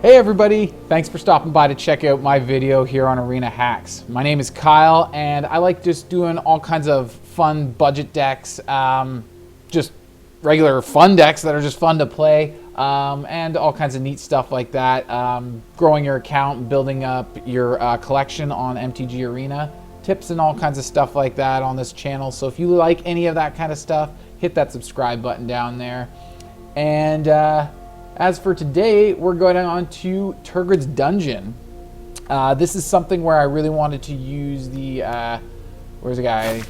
Hey everybody, thanks for stopping by to check out my video here on Arena Hacks. My name is Kyle and I like just doing all kinds of fun budget decks, just regular fun decks that are just fun to play, and all kinds of neat stuff like that. Growing your account, building up your collection on MTG Arena, tips and all kinds of stuff like that on this channel. So if you like any of that kind of stuff, hit that subscribe button down there. And as for today, we're going on to Tergrid's Dungeon. This is something where I really wanted to use the, where's the guy?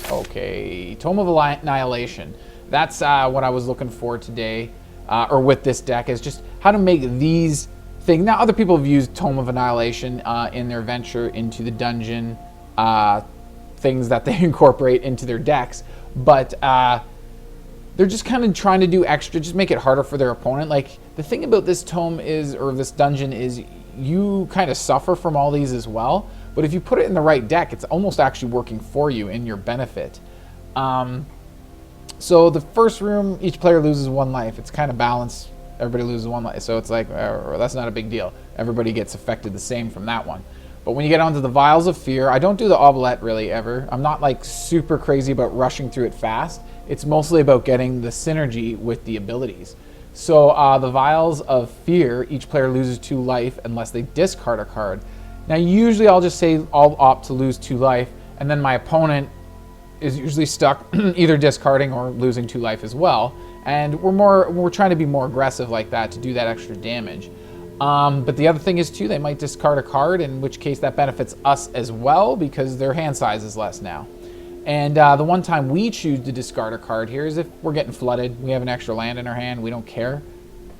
Okay, Tome of Annihilation. That's what I was looking for today, or with this deck, is just how to make these things. Now, other people have used Tome of Annihilation in their venture into the dungeon, things that they incorporate into their decks, but they're just kind of trying to do extra, just make it harder for their opponent. Like, the thing about this tome is, or this dungeon is, you kind of suffer from all these as well, but if you put it in the right deck, it's almost actually working for you in your benefit. So the first room, each player loses 1 life. It's kind of balanced. Everybody loses 1 life, so it's like, that's not a big deal. Everybody gets affected the same from that one. But when you get onto the Vials of Fear, I don't do the Oblette really ever. I'm not like super crazy about rushing through it fast. It's mostly about getting the synergy with the abilities. So the Vials of Fear, each player loses 2 life unless they discard a card. Now usually I'll just say I'll opt to lose 2 life, and then my opponent is usually stuck either discarding or losing 2 life as well. And we're trying to be more aggressive like that to do that extra damage. But the other thing is too, they might discard a card, in which case that benefits us as well because their hand size is less now. And the one time we choose to discard a card here is if we're getting flooded, we have an extra land in our hand, we don't care.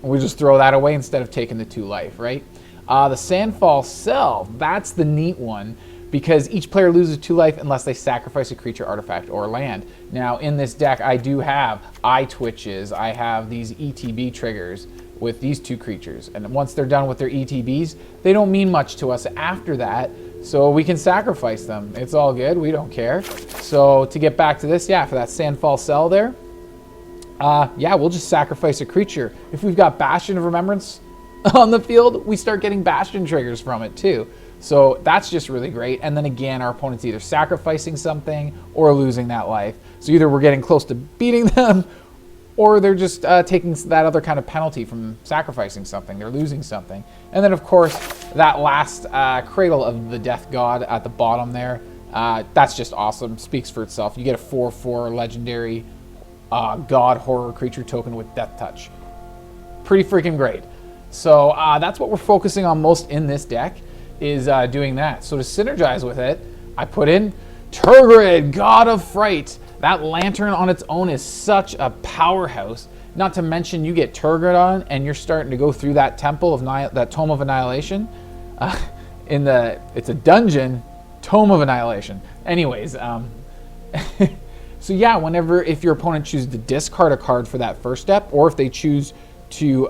We just throw that away instead of taking the 2 life, right? The Sandfall Cell, that's the neat one, because each player loses 2 life unless they sacrifice a creature, artifact, or land. Now in this deck I do have Eyetwitches, I have these ETB triggers with these 2 creatures, and once they're done with their ETBs, they don't mean much to us after that, so we can sacrifice them. It's all good, we don't care. So to get back to this, yeah, for that Sandfall Cell there, yeah, we'll just sacrifice a creature. If we've got Bastion of Remembrance on the field, we start getting Bastion triggers from it too. So that's just really great. And then again, our opponent's either sacrificing something or losing that life. So either we're getting close to beating them, or they're just taking that other kind of penalty from sacrificing something. They're losing something. And then, of course, that last Cradle of the Death God at the bottom there, that's just awesome. Speaks for itself. You get a 4/4 legendary God horror creature token with Death Touch. Pretty freaking great. So that's what we're focusing on most in this deck, is doing that. So to synergize with it, I put in Tergrid, God of Fright. That lantern on its own is such a powerhouse. Not to mention you get Tergrid on and you're starting to go through that Temple of that Tome of Annihilation. It's a dungeon, Tome of Annihilation. Anyways, so yeah, if your opponent chooses to discard a card for that first step, or if they choose to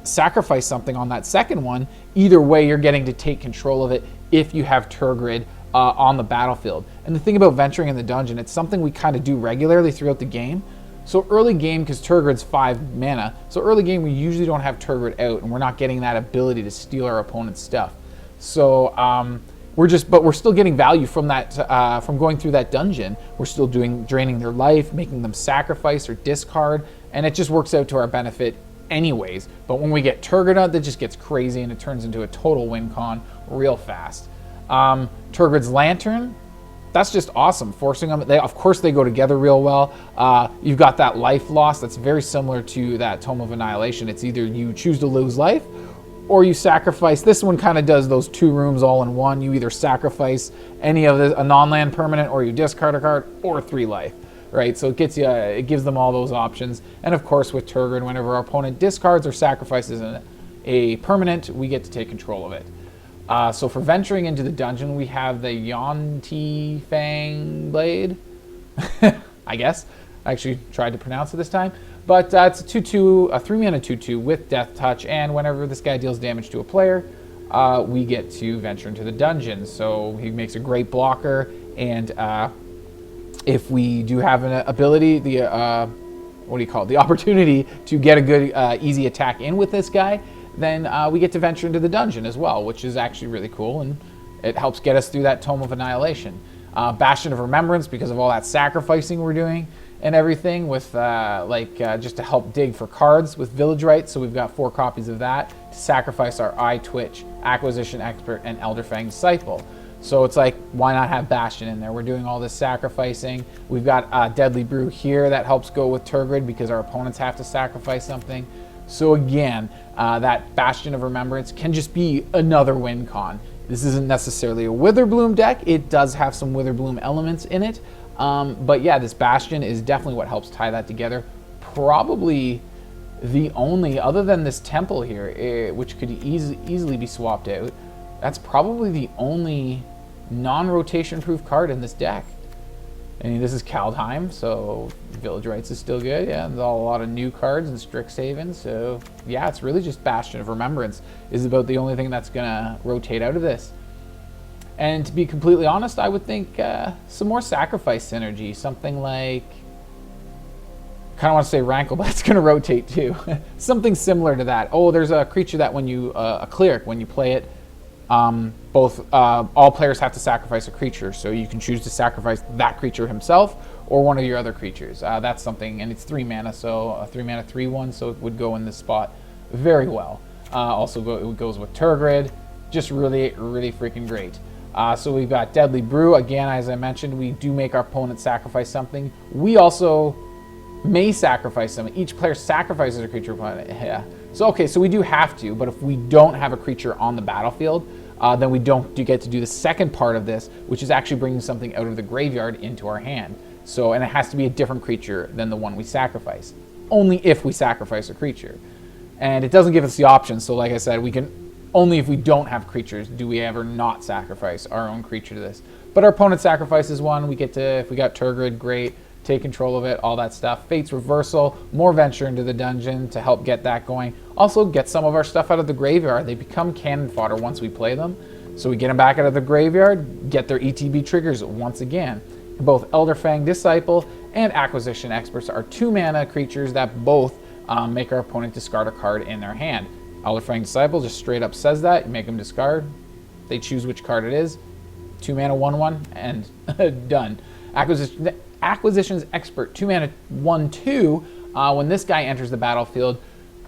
sacrifice something on that second one, either way you're getting to take control of it if you have Tergrid on the battlefield. And the thing about venturing in the dungeon, it's something we kind of do regularly throughout the game. So early game, because Tergrid's 5 mana, so early game we usually don't have Tergrid out, and we're not getting that ability to steal our opponent's stuff. So we're still getting value from that, from going through that dungeon. We're still draining their life, making them sacrifice or discard, and it just works out to our benefit anyways. But when we get Tergrid out, that just gets crazy and it turns into a total win con real fast. Tergrid's Lantern, that's just awesome. Forcing them, of course they go together real well. You've got that life loss that's very similar to that Tome of Annihilation. It's either you choose to lose life or you sacrifice. This one kind of does those 2 rooms all in one. You either sacrifice any of a non-land permanent, or you discard a card, or 3 life. Right, so it gives them all those options. And of course with Tergrid, whenever our opponent discards or sacrifices a permanent, we get to take control of it. So for venturing into the dungeon, we have the Elderfang Blade, I guess. I actually tried to pronounce it this time. But it's a 2/2, a 3-mana 2/2 with Death Touch, and whenever this guy deals damage to a player, we get to venture into the dungeon. So he makes a great blocker, and if we do have an ability, the opportunity to get a good easy attack in with this guy, then we get to venture into the dungeon as well, which is actually really cool, and it helps get us through that Tome of Annihilation. Bastion of Remembrance, because of all that sacrificing we're doing and everything, with just to help dig for cards with Village Rites. So we've got 4 copies of that to sacrifice our Eyetwitch, Acquisition Expert, and Elderfang Disciple. So it's like, why not have Bastion in there? We're doing all this sacrificing. We've got Deadly Brew here that helps go with Tergrid because our opponents have to sacrifice something. So again, that Bastion of Remembrance can just be another win con. This isn't necessarily a Witherbloom deck. It does have some Witherbloom elements in it. But yeah, this Bastion is definitely what helps tie that together. Probably the only, other than this Temple here, which could easily be swapped out, that's probably the only non-rotation proof card in this deck. I mean, this is Kaldheim, so Village Rites is still good. Yeah, there's a lot of new cards and Strixhaven. So yeah, it's really just Bastion of Remembrance is about the only thing that's gonna rotate out of this. And to be completely honest, I would think some more sacrifice synergy, something like, kind of want to say Rankle, but it's gonna rotate too. Something similar to that. Oh, there's a creature that when you a cleric, when you play it, all players have to sacrifice a creature, so you can choose to sacrifice that creature himself or one of your other creatures. That's something, and it's 3 mana, so a 3 mana 3/1, so it would go in this spot very well. It goes with Tergrid, just really, really freaking great. So we've got Deadly Brew. Again, as I mentioned, we do make our opponent sacrifice something. We also may sacrifice something. Each player sacrifices a creature opponent. Yeah. So okay, so we do have to, but if we don't have a creature on the battlefield, then we don't get to do the second part of this, which is actually bringing something out of the graveyard into our hand. So, and it has to be a different creature than the one we sacrifice. Only if we sacrifice a creature. And it doesn't give us the option, so like I said, we can, only if we don't have creatures do we ever not sacrifice our own creature to this. But our opponent sacrifices one, we get to, if we got Tergrid, great. Take control of it, all that stuff. Fate's Reversal, more venture into the dungeon to help get that going. Also get some of our stuff out of the graveyard. They become cannon fodder once we play them. So we get them back out of the graveyard, get their ETB triggers once again. Both Elderfang Disciple and Acquisition Experts are 2 mana creatures that both make our opponent discard a card in their hand. Elderfang Disciple just straight up says that. You make them discard. They choose which card it is. 2 mana 1/1 and done. Acquisitions Expert, 2 mana 1/2. When this guy enters the battlefield,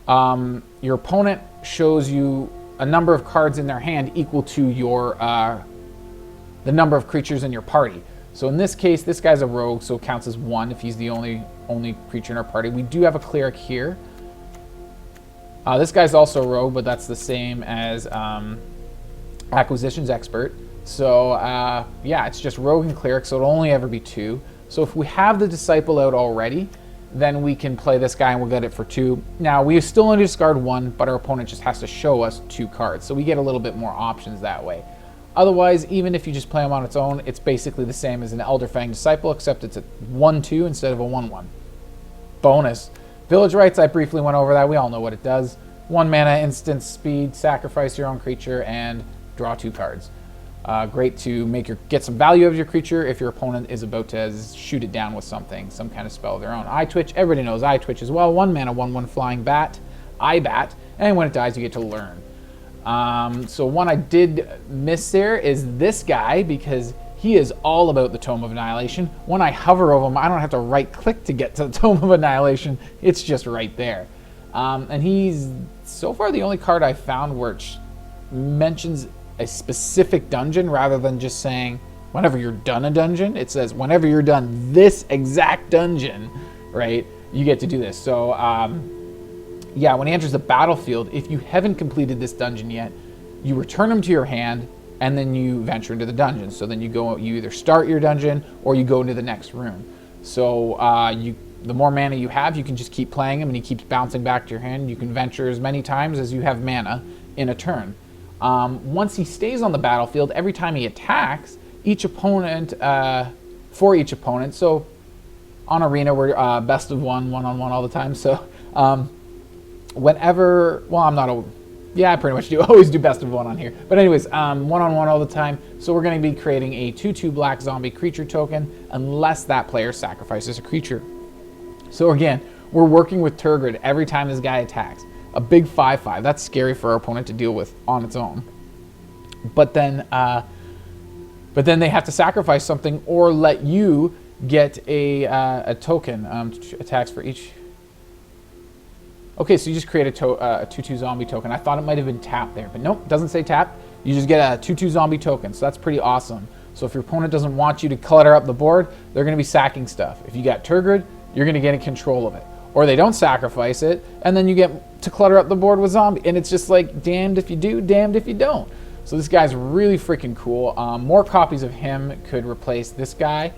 your opponent shows you a number of cards in their hand equal to your the number of creatures in your party. So in this case, this guy's a rogue, so it counts as 1 if he's the only creature in our party. We do have a cleric here. This guy's also a rogue, but that's the same as Acquisitions Expert. So yeah, it's just rogue and cleric, so it'll only ever be 2. So if we have the Disciple out already, then we can play this guy and we'll get it for 2. Now, we still only discard 1, but our opponent just has to show us 2 cards. So we get a little bit more options that way. Otherwise, even if you just play him on its own, it's basically the same as an Elderfang Disciple, except it's a 1/2 instead of a 1/1. Bonus. Village Rites, I briefly went over that. We all know what it does. 1 mana, instant speed, sacrifice your own creature, and draw 2 cards. Great to get some value of your creature if your opponent is about to shoot it down with something, some kind of spell of their own. Eyetwitch, everybody knows Eyetwitch as well. 1 mana, 1/1 flying bat, Eyebat, and when it dies, you get to learn. So one I did miss there is this guy, because he is all about the Tome of Annihilation. When I hover over him, I don't have to right-click to get to the Tome of Annihilation. It's just right there. And he's so far the only card I've found which mentions a specific dungeon rather than just saying whenever you're done a dungeon. It says whenever you're done this exact dungeon, right, you get to do this. So yeah, when he enters the battlefield, if you haven't completed this dungeon yet, you return him to your hand and then you venture into the dungeon. So then you either start your dungeon or you go into the next room. So the more mana you have, you can just keep playing him and he keeps bouncing back to your hand. You can venture as many times as you have mana in a turn. Once he stays on the battlefield, every time he attacks, each opponent, for each opponent, so on Arena we're best of one-on-one all the time, so whenever, well, I pretty much always do best of 1 on here, but anyways, one-on-one all the time, so we're going to be creating a 2/2 black zombie creature token unless that player sacrifices a creature. So again, we're working with Tergrid every time this guy attacks. a big 5/5. That's scary for our opponent to deal with on its own. But then they have to sacrifice something or let you get a token. Attacks for each. Okay, so you just create a 2/2 zombie token. I thought it might have been tapped there, but nope, doesn't say tap. You just get a 2/2 zombie token, so that's pretty awesome. So if your opponent doesn't want you to clutter up the board, they're going to be sacking stuff. If you got Tergrid, you're going to get in control of it. Or they don't sacrifice it, and then you get to clutter up the board with zombie. And it's just like, damned if you do, damned if you don't. So this guy's really freaking cool. More copies of him could replace this guy.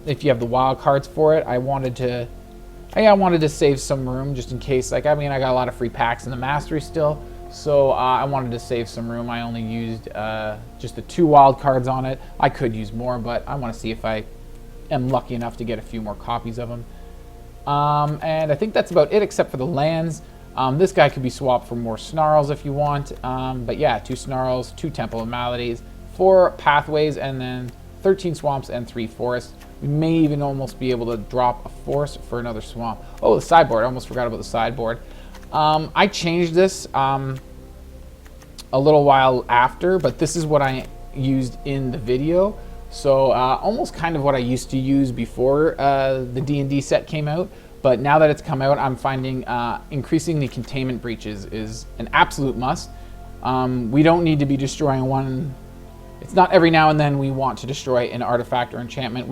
If you have the wild cards for it, I wanted to save some room just in case. Like, I mean, I got a lot of free packs in the Mastery still. So I wanted to save some room. I only used just the 2 wild cards on it. I could use more, but I want to see if I am lucky enough to get a few more copies of them. And I think that's about it, except for the lands. This guy could be swapped for more Snarls if you want. But yeah, 2 Snarls, 2 Temple of Maladies, 4 Pathways, and then 13 Swamps and 3 Forests. We may even almost be able to drop a forest for another swamp. Oh, the sideboard. I almost forgot about the sideboard. I changed this a little while after, but this is what I used in the video. So almost kind of what I used to use before the D&D set came out. But now that it's come out, I'm finding increasing the Containment Breaches is an absolute must. We don't need to be destroying one. It's not every now and then we want to destroy an artifact or enchantment.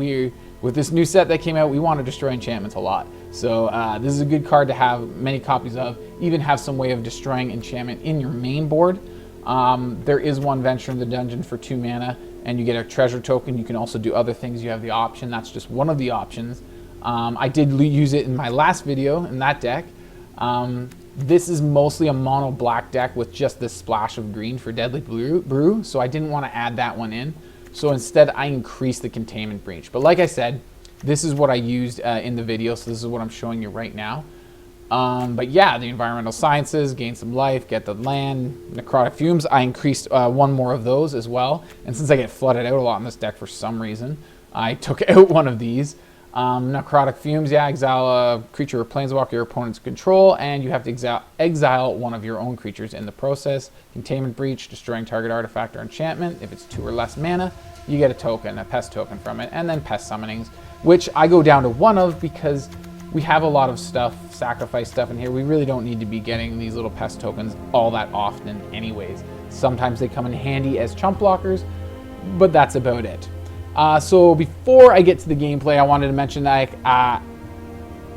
With this new set that came out, we want to destroy enchantments a lot. So this is a good card to have many copies of. Even have some way of destroying enchantment in your main board. There is one Venture in the Dungeon for 2 mana, and you get a treasure token. You can also do other things. You have the option. That's just one of the options. I did use it in my last video in that deck. This is mostly a mono black deck with just this splash of green for Deadly Brew, so I didn't want to add that one in. So instead, I increased the Containment Breach. But like I said, this is what I used in the video, so this is what I'm showing you right now. But yeah, the Environmental Sciences, gain some life, get the land, Necrotic Fumes. I increased 1 more of those as well. And since I get flooded out a lot in this deck for some reason, I took out one of these. Necrotic Fumes, yeah, exile a creature or planeswalker your opponent's control, and you have to exile one of your own creatures in the process. Containment Breach, destroying target artifact or enchantment. If it's 2 or less mana, you get a token, a pest token from it, and then pest summonings, which I go down to 1 of because we have a lot of stuff, sacrifice stuff in here. We really don't need to be getting these little pest tokens all that often anyways. Sometimes they come in handy as chump blockers, but that's about it. So before I get to the gameplay, I wanted to mention like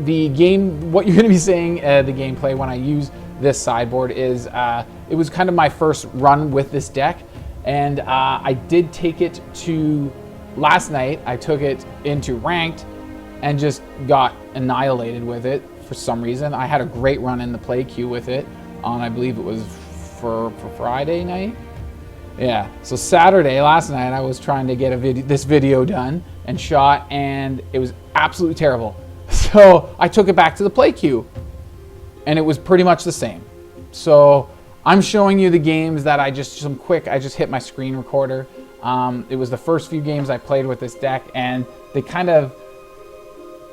the game, what you're going to be saying, the gameplay when I use this sideboard is, it was kind of my first run with this deck, and I did take it to, last night, I took it into ranked and just got annihilated with it for some reason. I had a great run in the play queue with it on, I believe it was for Friday night. Yeah, so Saturday, last night, I was trying to get this video done and shot, and it was absolutely terrible. So I took it back to the play queue, and it was pretty much the same. So I'm showing you the games that I just hit my screen recorder. It was the first few games I played with this deck, and they kind of,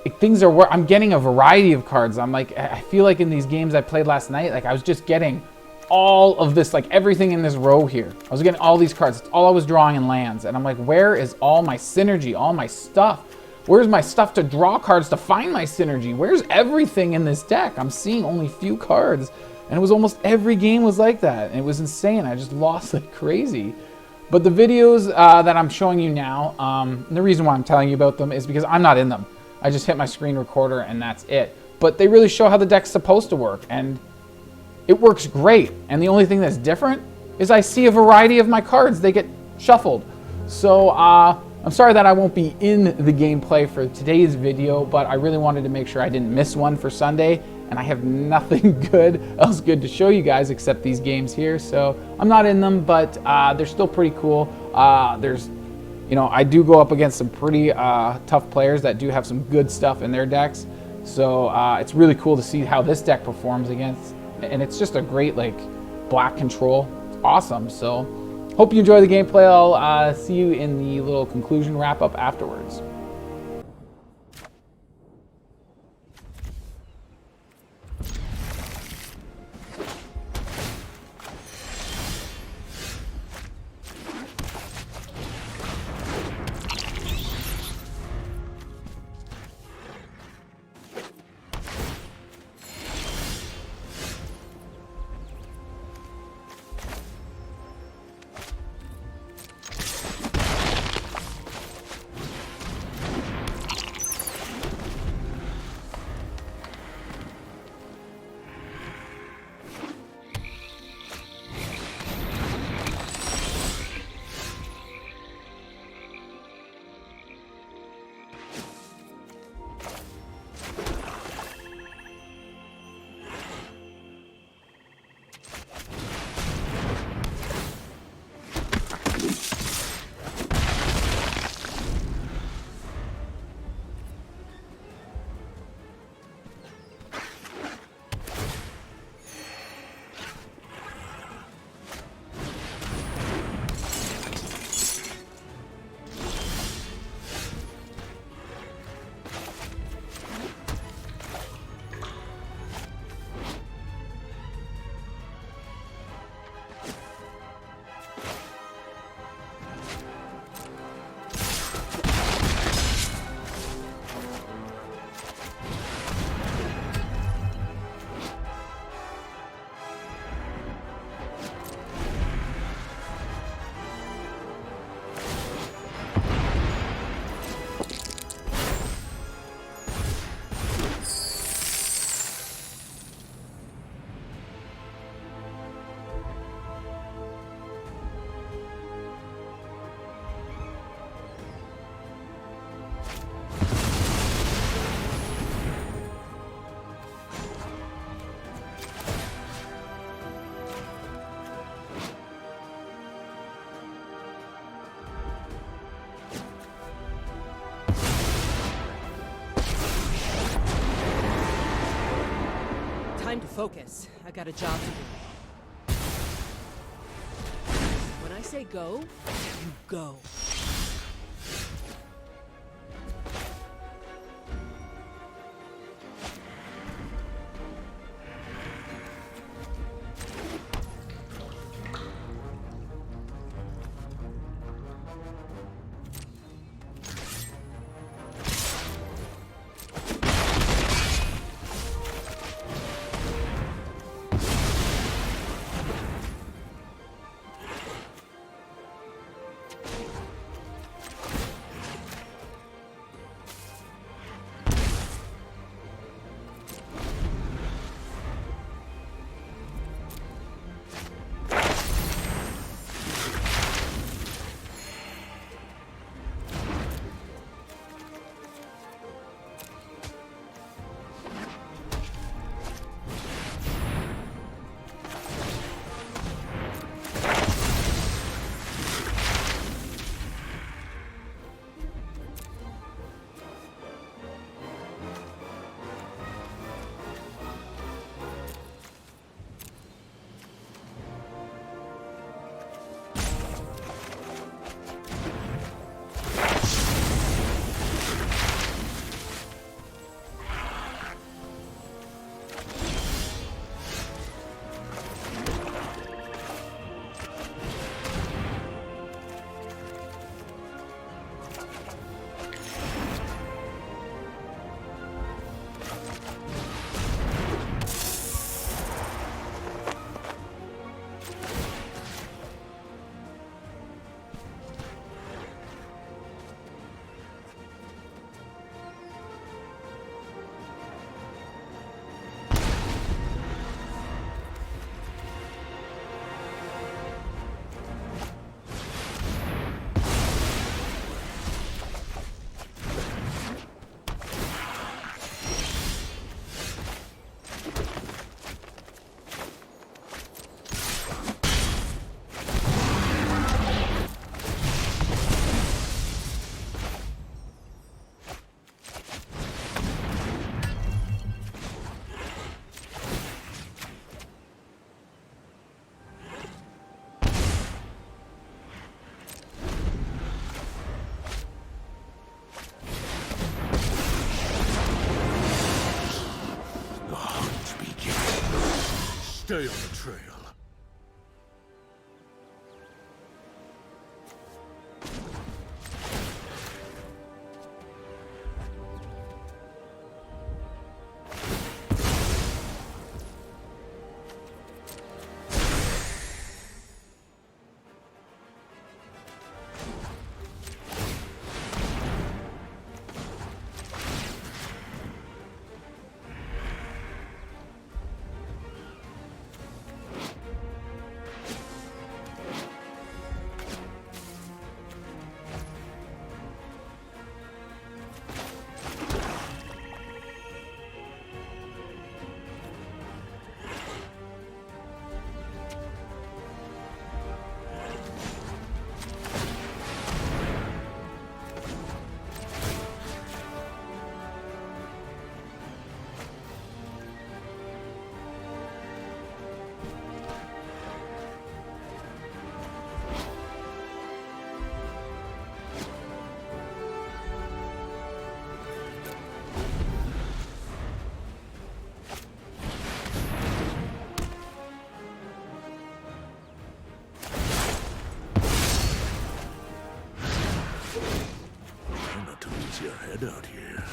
I'm getting a variety of cards. I'm like, I feel like in these games I played last night, like I was just getting all of this, like everything in this row here. I was getting all these cards. It's all I was drawing in lands. And I'm like, where is all my synergy, all my stuff? Where's my stuff to draw cards to find my synergy? Where's everything in this deck? I'm seeing only few cards. And it was almost every game was like that. And it was insane. I just lost like crazy. But the videos that I'm showing you now, and the reason why I'm telling you about them is because I'm not in them. I just hit my screen recorder and that's it. But they really show how the deck's supposed to work. And it works great, and the only thing that's different is I see a variety of my cards. They get shuffled. So I'm sorry that I won't be in the gameplay for today's video, but I really wanted to make sure I didn't miss one for Sunday, and I have nothing else good to show you guys except these games here. So I'm not in them, but they're still pretty cool. I do go up against some pretty tough players that do have some good stuff in their decks. So it's really cool to see how this deck performs against. And it's just a great, like, black control. It's awesome. So, hope you enjoy the gameplay. I'll see you in the little conclusion wrap-up afterwards. Time to focus. I got a job to do. When I say go, you go. Stay on the trail. Your head out here.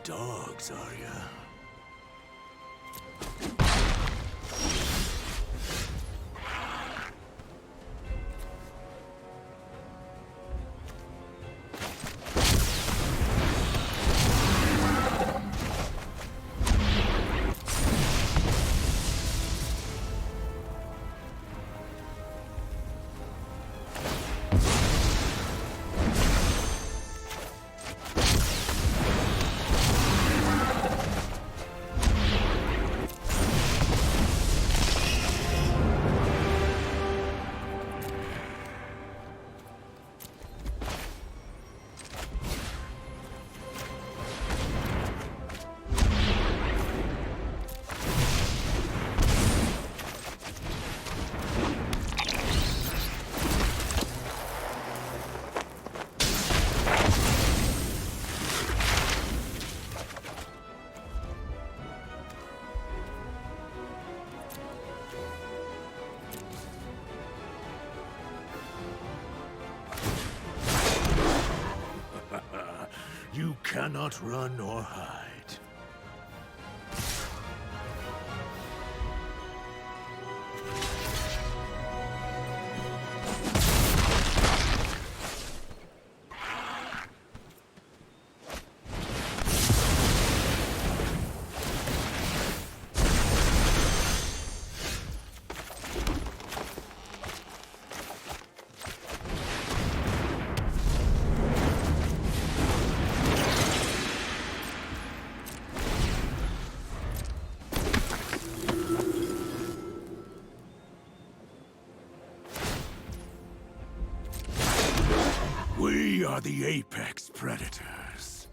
dogs, are ya? You cannot run or hide. We are the apex predators.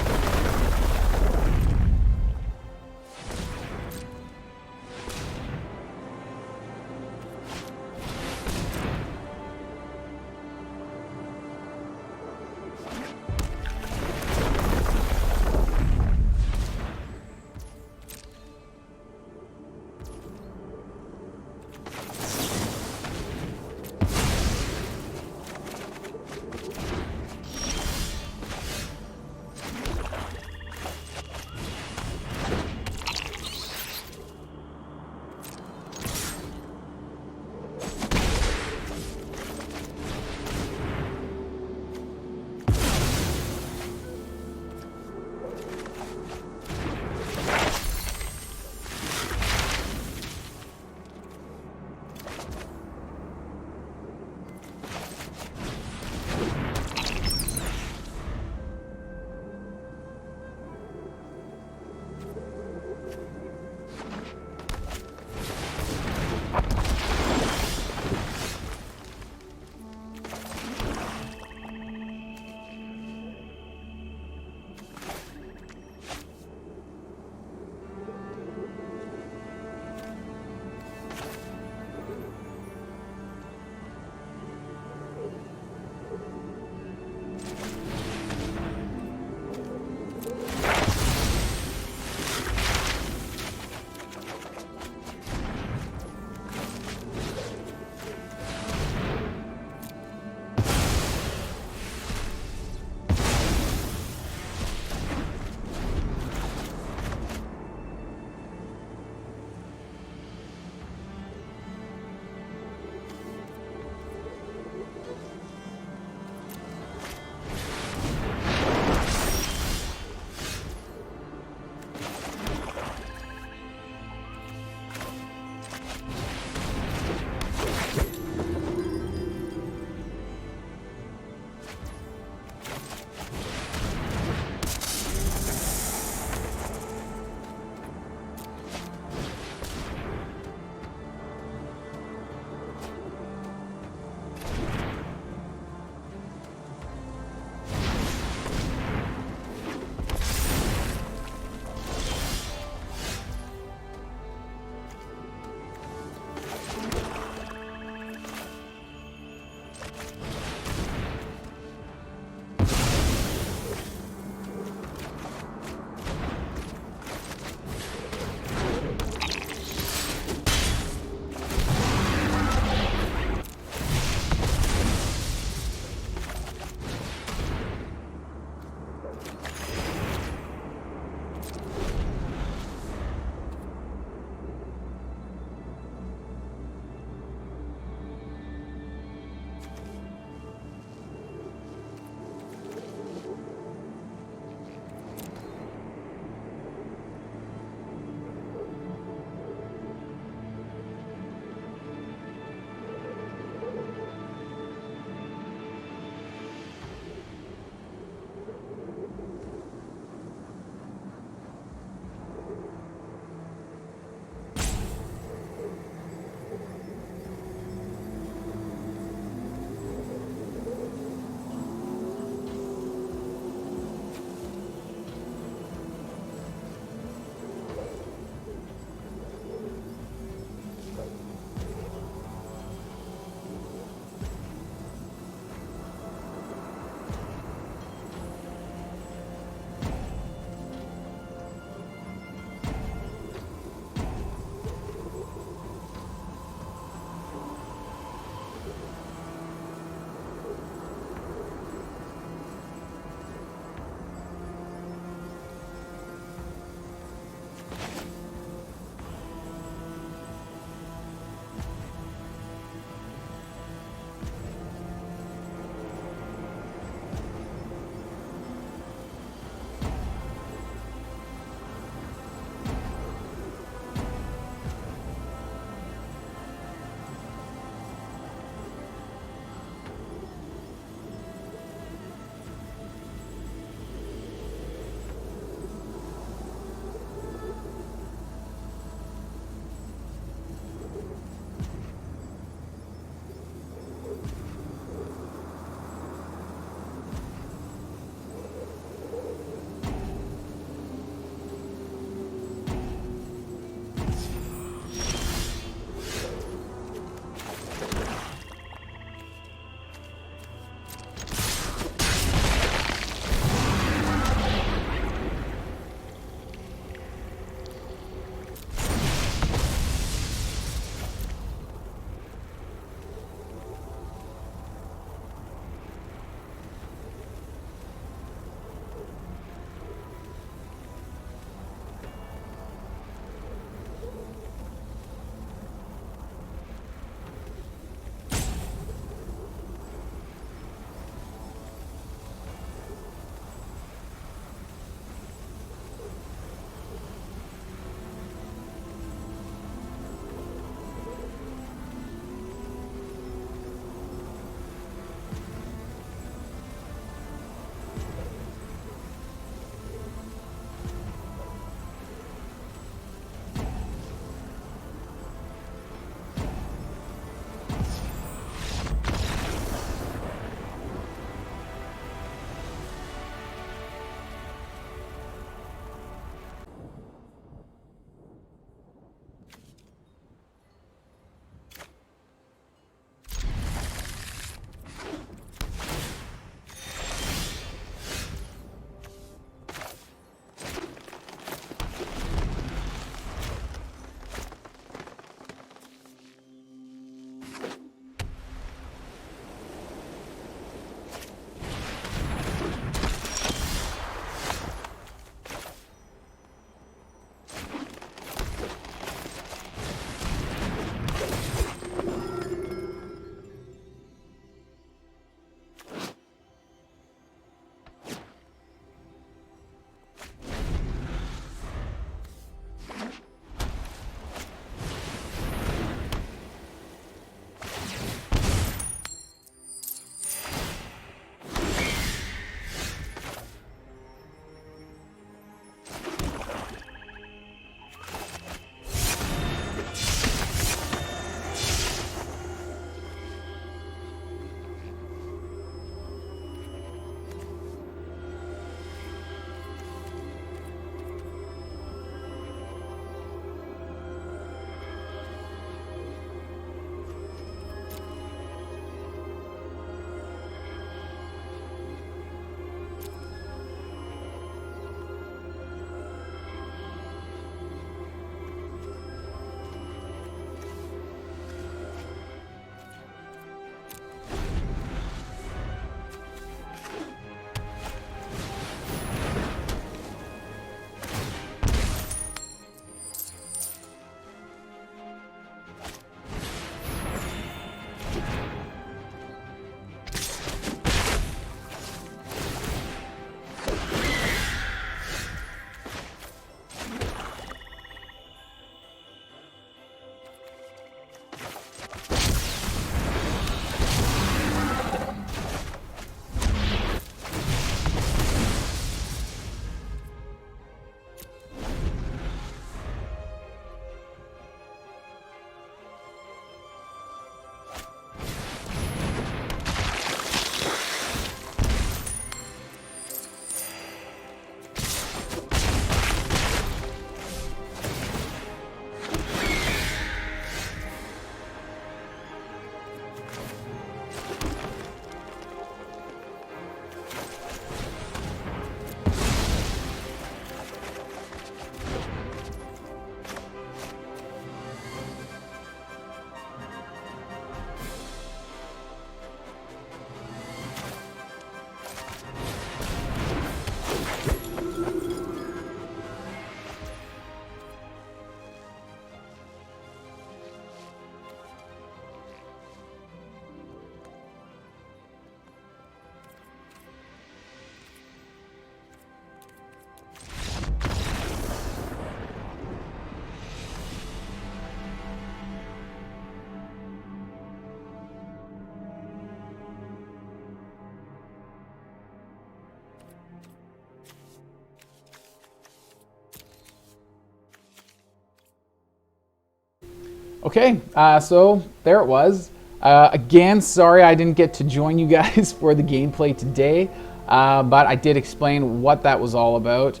Okay, so there it was. Again, sorry I didn't get to join you guys for the gameplay today, but I did explain what that was all about.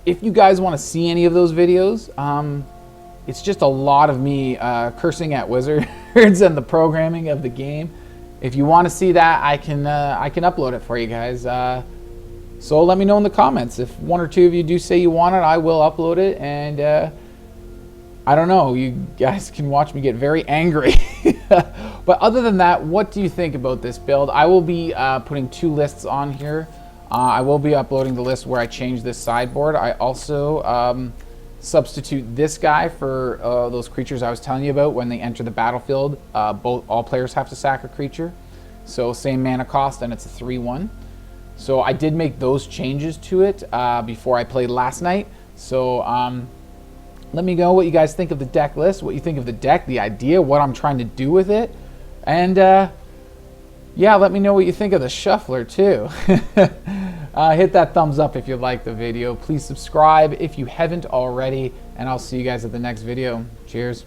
If you guys want to see any of those videos, it's just a lot of me cursing at wizards and the programming of the game. If you want to see that, I can upload it for you guys. So let me know in the comments. If one or two of you do say you want it, I will upload it. And I don't know, you guys can watch me get very angry. But other than that, what do you think about this build? I will be putting 2 lists on here. I will be uploading the list where I change this sideboard. I also substitute this guy for those creatures I was telling you about when they enter the battlefield. All players have to sack a creature. So same mana cost, and it's a 3/1. So I did make those changes to it before I played last night. So let me know what you guys think of the deck list, what you think of the deck, the idea, what I'm trying to do with it. And yeah, let me know what you think of the shuffler too. Hit that thumbs up if you like the video. Please subscribe if you haven't already, and I'll see you guys at the next video. Cheers.